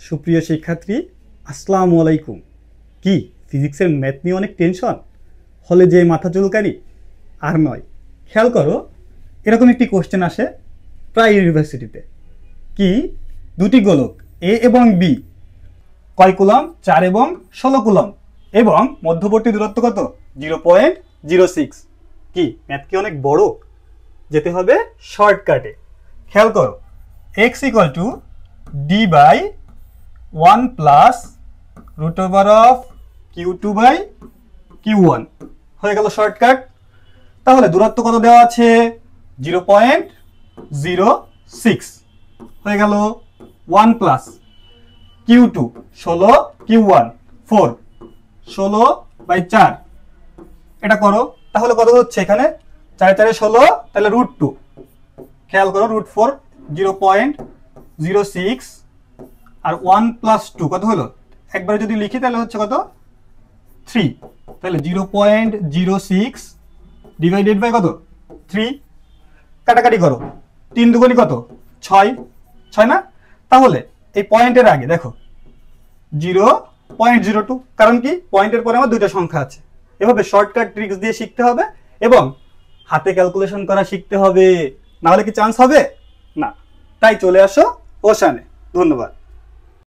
সুপ্রিয় শিক্ষার্থী, আসসালামু আলাইকুম। কি ফিজিক্সের ম্যাথ নিয়ে অনেক টেনশন, হলে যে মাথা চুলকানি? আর নয়, খেয়াল করো, এরকম একটি কোশ্চেন আসে প্রায় ইউনিভার্সিটিতে। কি দুটি গোলক এ এবং বি কয় কুলম? 4 এবং 16 কুলম, এবং মধ্যবর্তী দূরত্ব কত? 0.06। কি ম্যাথ কি অনেক বড়? যেতে হবে শর্টকাটে। খেয়াল করো, x equal to D by 1 plus root over of Q2 by Q1 হয়ে গেল শর্টকাট। তাহলে দূরত্ব কত দেওয়া আছে? 0.06 হয়ে গেল 1 প্লাস Q2 16, Q1 4, 16/4। এটা করো, তাহলে কত হচ্ছে এখানে? 4 4 16, তাহলে √2। খেয়াল করো, √4 0.06 আর 1 প্লাস 2 কত হলো? একবারে যদি লিখি তাহলে হচ্ছে কত? 3। তাহলে 0.06 ডিভাইডেড বাই কত? 3। কাটাকাটি করো, 3 দুগুণি কত? 6, 6 না? তাহলে এই পয়েন্টের আগে দেখো 0.02, কারণ কি পয়েন্টের পরে আমার দুইটা সংখ্যা আছে। এভাবে শর্টকাট ট্রিক্স দিয়ে শিখতে হবে এবং হাতে ক্যালকুলেশন করা শিখতে হবে, না হলে কি চান্স হবে না। তাই চলে আসো ওশানে। ধন্যবাদ।